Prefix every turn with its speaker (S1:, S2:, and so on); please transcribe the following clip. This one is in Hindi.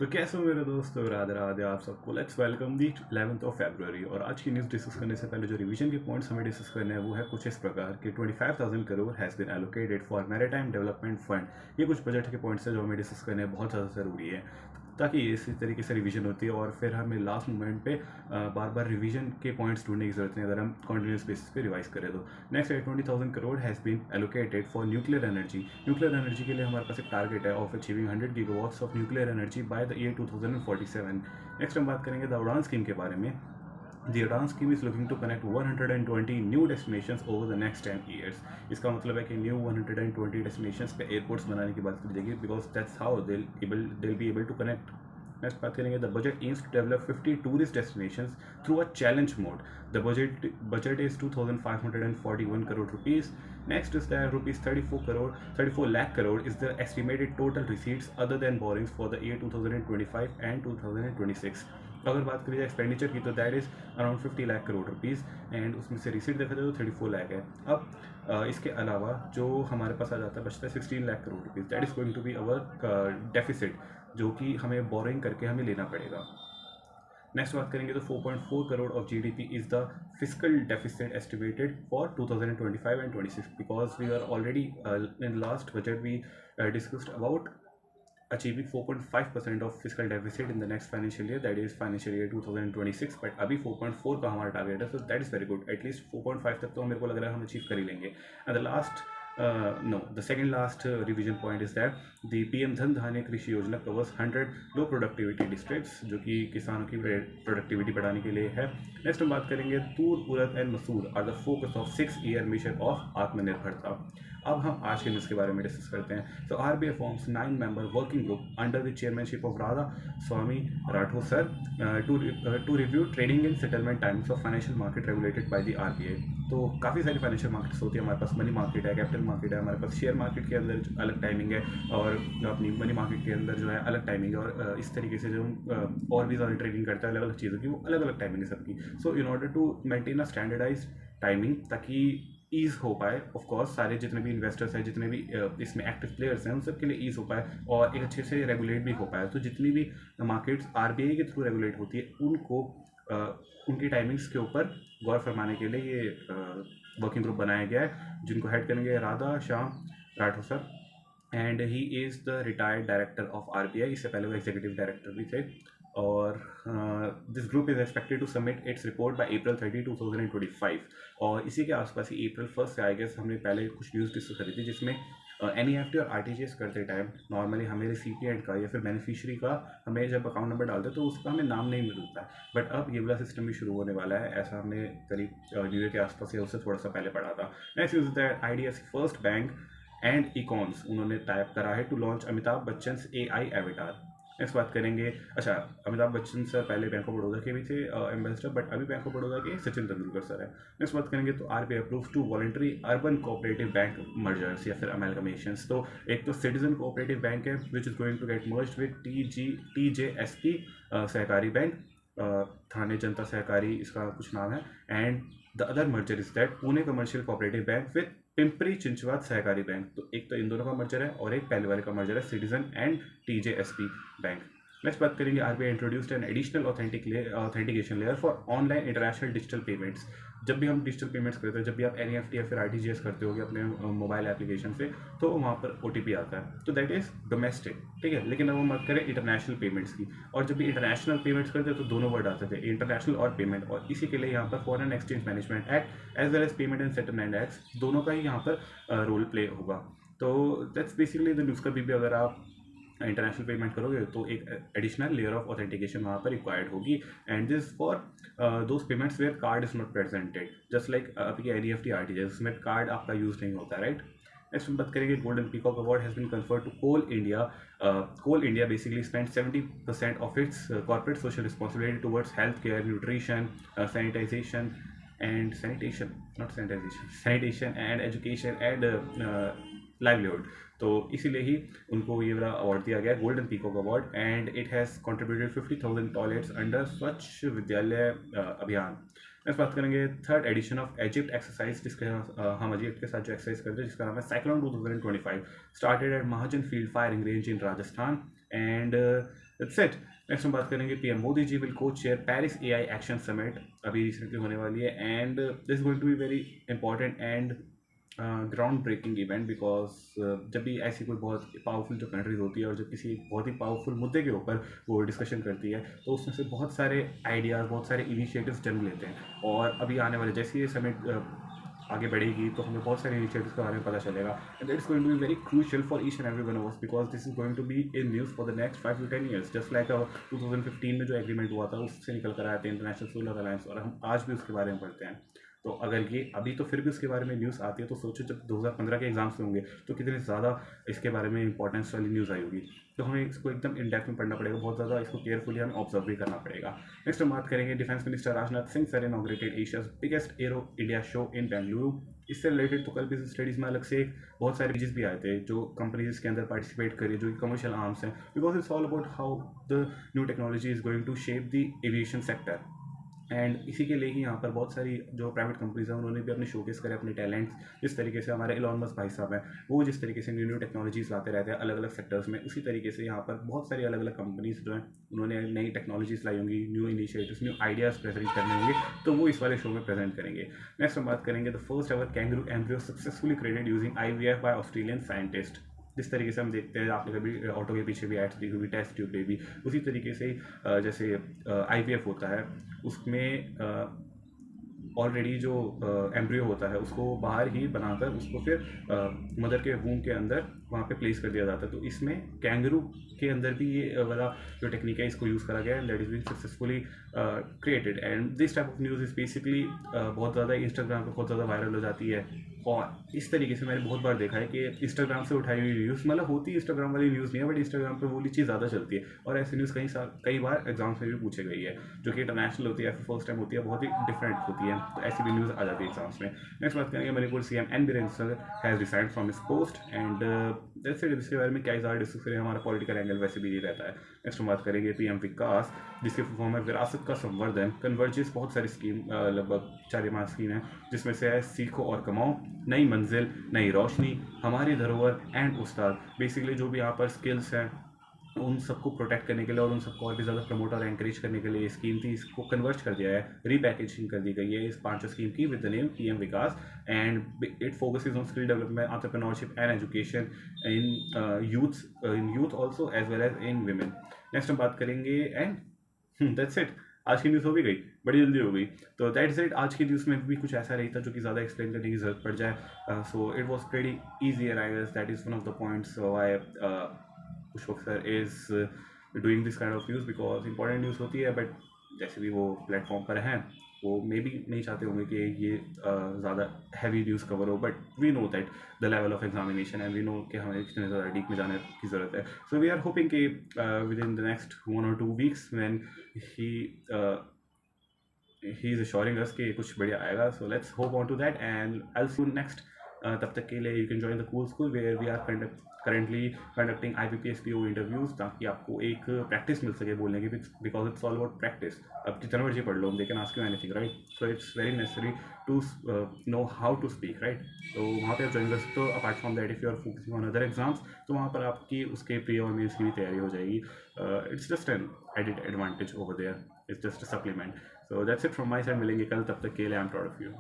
S1: तो कैसे हो मेरे दोस्तों, राधे राधे आप सबको। Let's welcome the 11th of February. और आज की न्यूज़ डिस्कस करने से पहले जो रिवीजन के पॉइंट्स हमें डिस्कस करने हैं वो है कुछ इस प्रकार कि 25,000 crore has been allocated for maritime development fund. ये कुछ बजट के पॉइंट्स हैं जो हमें डिस्कस करने हैं, बहुत ज़्यादा ज़रूरी है ताकि इसी तरीके से रिवीजन होती है और फिर हमें लास्ट मोमेंट पे बार बार रिवीजन के पॉइंट्स ढूंढने की जरूरत नहीं अगर हम कंटिन्यूस बेसिस पे रिवाइज करें तो। नेक्स्ट है 20,000 crore has been allocated for nuclear energy. Nuclear energy के लिए हमारे पास एक टारगेट है of achieving 100 gigawatts of nuclear energy by the year 2047। Next हम बात करेंगे द उड़ान स्कीम के बारे में। The Udan scheme is looking to connect 120 new destinations over the next 10 years. इसका मतलब है कि न्यू 120 destinations पे एयरपोर्ट्स बनाने की बात की जाएगी because that's how they'll be able to connect. Next बात करेंगे the budget aims to develop 50 tourist destinations through a challenge mode. The budget is 2,541 crore rupees. Next is that rupees 34 lakh crore is the estimated total receipts other than borrowings for the year 2025 and 2026। अगर बात करी जाए एक्सपेंडिचर की तो that is around 50 lakh crore rupees and उसमें से रिसीट देखा जाए तो 34 लाख है। अब इसके अलावा जो हमारे पास आ जाता है बचता है 16 lakh crore rupees. That is going to be our deficit जो कि हमें बोरिंग करके हमें लेना पड़ेगा। नेक्स्ट बात करेंगे तो 4.4 crore of GDP is the fiscal deficit estimated for 2025 and 26 because we are already in last budget we discussed about achieving 4.5% of fiscal deficit in the next financial year, that is financial year 2026, but अभी 4.4 का हमारा टारगेट है, so that is very good. At least 4.5 तक तो मेरे को लग रहा है हम अचीव कर ही लेंगे. And the last the second last revision point is that the PM धन धान्य कृषि योजना covers 100 low productivity districts जो कि किसानों की प्रोडक्टिविटी बढ़ाने के लिए है. नेक्स्ट हम बात करेंगे tur urad and masoor are the focus of 6 year mission of atmanirbharta. अब हम आज के न्यूज़ के बारे में डिस्कस करते हैं. तो RBI forms 9-member working group under the chairmanship of Radha Swami Rathore sir to review trading and settlement times of financial market regulated by the RBI. तो काफ़ी सारी फाइनेंशियल मार्केट्स होती है हमारे पास. मनी मार्केट है, कैपिटल मार्केट है, हमारे पास शेयर मार्केट के अंदर अलग टाइमिंग है और अपनी मनी मार्केट के अंदर जो है अलग टाइमिंग है. और इस तरीके से जो और भी ज़्यादा ट्रेडिंग करता है अलग अलग चीज़ों की, वो अलग अलग टाइमिंग है सबकी. So in order to maintain a standardise timing ताकि ईज़ हो पाए, ऑफ कोर्स सारे जितने भी इन्वेस्टर्स हैं, जितने भी इसमें एक्टिव प्लेयर्स हैं, उन सब के लिए ईज़ हो पाए और एक अच्छे से रेगुलेट भी हो पाए. तो जितनी भी मार्केट्स आरबीआई के थ्रू रेगुलेट होती है उनको उनकी टाइमिंग्स के ऊपर गौर फरमाने के लिए ये वर्किंग ग्रुप बनाया गया है जिनको हेड करेंगे Radha Shyam Rathore sir and he is the retired director of RBI. इससे पहले वो एग्जीक्यूटिव डायरेक्टर भी थे. और this group is expected to submit its report by April 30, 2025. और इसी के आसपास ही April 1 से आई गेस हमने पहले कुछ न्यूज़ डिस्कस करी थी जिसमें NEFT और RTGS करते टाइम नॉर्मली हमें रिसिपिएंट का या फिर बेनिफिशियरी का हमें जब अकाउंट नंबर डालते हैं तो उसका हमें नाम नहीं मिलता है. बट अब ये वाला सिस्टम भी शुरू होने वाला है, ऐसा हमने करीब न्यू ईयर के आसपास या उससे थोड़ा सा पहले पढ़ा था. Next use that IDFC first bank and icons उन्होंने टाइप करा है to launch Amitabh Bachchan AI avatar. Next बात करेंगे. अच्छा, अमिताभ बच्चन सर पहले बैंक ऑफ बड़ौदा के भी थे एम्बेसडर, बट अभी बैंक ऑफ बड़ौदा के सचिन तेंदुलकर सर है. नेक्स्ट बात करेंगे तो RBI approves to voluntary urban cooperative bank mergers या फिर अमेलगमेशंस. तो एक तो सिटीजन कोऑपरेटिव बैंक है which is going to get merged with TJSP Sahakari bank, Thane Janata Sahakari इसका कुछ नाम है. And the other merger is that Pune commercial cooperative bank with Pimpri Chinchwad Sahakari bank. तो एक तो इन दोनों का मर्जर है और एक पहले वाले का मर्जर है citizen and TJSP bank. Next बात करेंगे RBI introduced an additional authentication layer for online international digital payments. जब भी हम डिजिटल पेमेंट्स करते हैं, जब भी आप NEFT या फिर RTGS करते होगे अपने मोबाइल एप्लीकेशन से, तो वहाँ पर OTP आता है. तो दैट इज़ डोमेस्टिक, ठीक है. लेकिन अब हम बात करें इंटरनेशनल पेमेंट्स की, और जब भी इंटरनेशनल पेमेंट्स करते हैं तो दोनों वर्ड आते थे, इंटरनेशनल और पेमेंट. और इसी के लिए यहाँ पर foreign exchange management act as well as payment and settlement act दोनों का ही यहाँ पर रोल प्ले होगा. तो दैट्स बेसिकली द न्यूज़. कभी भी अगर आप इंटरनेशनल पेमेंट करोगे तो एक एडिशनल लेयर ऑफ ऑथेंटिकेशन वहाँ पर रिक्वायर्ड होगी. And this for those payments where card is not presented, just like आपकी NEFT RTGS उसमें कार्ड आपका यूज़ नहीं होता, राइट. नेक्स्ट हम बात करेंगे golden peacock award has been conferred to coal India. Coal India basically spend 70% of its corporate social responsibility towards health care, nutrition, sanitization and sanitation and education and livelihood. तो इसीलिए ही उनको ये वाला अवार्ड दिया गया golden peacock award. And it has contributed 50,000 toilets under स्वच्छ विद्यालय अभियान. नेक्स्ट बात करेंगे third edition of Egypt exercise, जिसके हम इजिप्ट के साथ जो एक्सरसाइज करते हैं जिसका नाम है cyclone 2025, started at Mahajan field firing range in Rajasthan. And that's it. Next हम बात करेंगे PM Modi ji will co-chair Paris AI action summit, अभी रिसेंटली होने वाली है, and this going to be very important and ground breaking event, because जब भी ऐसी कोई बहुत पावरफुल जो कंट्रीज होती है और जब किसी बहुत ही पावरफुल मुद्दे के ऊपर वो डिस्कशन करती है तो उसमें से बहुत सारे आइडियाज़, बहुत सारे इनिशिएटिव्स जन्म लेते हैं। और अभी आने वाले जैसे ये समिट आगे बढ़ेगी तो हमें बहुत सारे इनिशिएटिव्स के बारे में पता चलेगा, and that is going to be very crucial for each and every one of us, because this is going to be in news for the next 5 to 10 years, just like 2015 में जो एग्रीमेंट हुआ था उससे निकल कर आए थे इंटरनेशनल सोलर अलायंस, और हम आज भी उसके बारे में पढ़ते हैं। तो अगर ये अभी तो फिर भी उसके बारे में न्यूज़ आती है, तो सोचो जब 2015 के एग्जाम्स होंगे तो कितने ज़्यादा इसके बारे में इंपॉर्टेंस वाली न्यूज़ आई होगी। तो हमें इसको एकदम इन डेप्थ में पढ़ना पड़ेगा, बहुत ज़्यादा इसको केयरफुली हमें ऑब्जर्व भी करना पड़ेगा। नेक्स्ट हम बात करेंगे defence minister Rajnath Singh sir inaugurated Asia's biggest arrow India show in Bengaluru. इससे रिलेटेड तो कल बिजनेस स्टडीज़ में अलग से बहुत सारे पेजेस भी आए थे जो कंपनीज इसके अंदर पार्टिसिपेट करी जो कि कमर्शियल आर्म्स हैं, because it's all about how the new technology is going to shape the aviation sector. And इसी के लिए ही यहाँ पर बहुत सारी जो प्राइवेट कंपनीज हैं उन्होंने भी अपने शोकेस करे अपने टैलेंट्स, जिस तरीके से हमारे इलॉन मस्क भाई साहब हैं वो जिस तरीके से न्यू न्यू टेक्नोलॉजीज लाते रहते हैं अलग अलग सेक्टर्स में, उसी तरीके से यहाँ पर बहुत सारी अलग अलग कंपनीज जो हैं उन्होंने नई टेक्नोलॉजीज लाई होंगी, new initiatives, new ideas present करने होंगे, तो वो इस वाले शो में प्रेजेंट करेंगे। नेक्स्ट हम बात करेंगे the first ever kangaroo embryo successfully created using IVF by Australian scientist. जिस तरीके से हम देखते हैं, आपने कभी ऑटो के पीछे भी एड्स देखी होगी टेस्ट ट्यूब बेबी, उसी तरीके से जैसे IVF होता है उसमें ऑलरेडी जो एम्ब्रियो होता है उसको बाहर ही बनाकर उसको फिर मदर के वूम के अंदर वहाँ पे प्लेस कर दिया जाता है। तो इसमें कैंगरू के अंदर भी ये वाला जो टेक्निक है इसको यूज़ करा गया है, that is being successfully created. And this type of news is basically बहुत ज़्यादा इंस्टाग्राम पे बहुत ज़्यादा वायरल हो जाती है, और इस तरीके से मैंने बहुत बार देखा है कि इंस्टाग्राम से उठाई हुई न्यूज़ मतलब होती है इंस्टाग्राम वाली न्यूज़ नहीं है, बट इंस्टाग्राम पे वो वाली चीज़ ज़्यादा चलती है, और ऐसी न्यूज़ कई बार एग्जाम्स में भी पूछी गई है जो कि इंटरनेशनल होती है, फर्स्ट टाइम होती है, बहुत ही डिफरेंट होती है, तो ऐसी भी न्यूज़ आ जाती है एग्जाम्स में। नेक्स्ट बात करेंगे Manipur CM N Birendra sir has resigned from his post, and that's it. इसके बारे में क्या इज़ार डिस्कस करें, हमारा पॉलिटिकल एंगल वैसे भी ये रहता है। नेक्स्ट हम बात करेंगे PM विकास, जिसके फॉर्म है विरासत का संवर्धन, कन्वर्जेस बहुत सारी स्कीम, लगभग 4 स्कीम है, जिसमें से है सीखो और कमाओ, नई मंजिल, नई रोशनी, हमारी धरोहर एंड उस्ताद। बेसिकली जो भी यहाँ पर स्किल्स हैं उन सबको प्रोटेक्ट करने के लिए और उन सबको और भी ज़्यादा प्रमोट और एंकरेज करने के लिए ये स्कीम थी, इसको कन्वर्ट कर दिया है, रीपैकेजिंग कर दी गई है इस 5 स्कीम की with the name PM Vikas, and it focuses on skill development, entrepreneurship and education in youth also as well as in women. Next हम बात करेंगे एंड दैट्स इट। आज की न्यूज़ हो भी गई, बड़ी जल्दी हो गई, तो दैट्स इट। आज की न्यूज़ में भी कुछ ऐसा नहीं था जो कि ज़्यादा एक्सप्लेन करने की ज़रूरत पड़ जाए, so it was very easy and I guess that is one of the points why Pushpak sir is doing this kind of news, because important news होती है, बट जैसे भी वो प्लेटफॉर्म पर हैं वो मे बी नहीं चाहते होंगे कि ये ज़्यादा हैवी न्यूज़ कवर हो, but we know that the level of examination and we know कि हमें कितने ज़्यादा डीप में जाने की ज़रूरत है। सो वी आर होपिंग कि within the next 1 or 2 weeks when he is assuring us कि कुछ बढ़िया आएगा, so let's hope on to that and I will see you next. तब तक के लिए you can join the cool school where we are currently conducting IBPS PO interviews, ताकि आपको एक प्रैक्टिस मिल सके बोलने की, because it's all about practice. अब जितना मर्जी पढ़ लो, they can ask you anything, right? So it's very necessary to know how to speak, right? तो वहाँ पे आप ज्वाइन कर सकते हो। Apart from that if you are focusing on other exams तो वहाँ पर आपकी उसके प्री और मेंस की भी तैयारी हो जाएगी। It's just an added advantage over there, it's just a supplement. So that's it from my side. मिलेंगे कल, तब तक के लिए I am proud of you.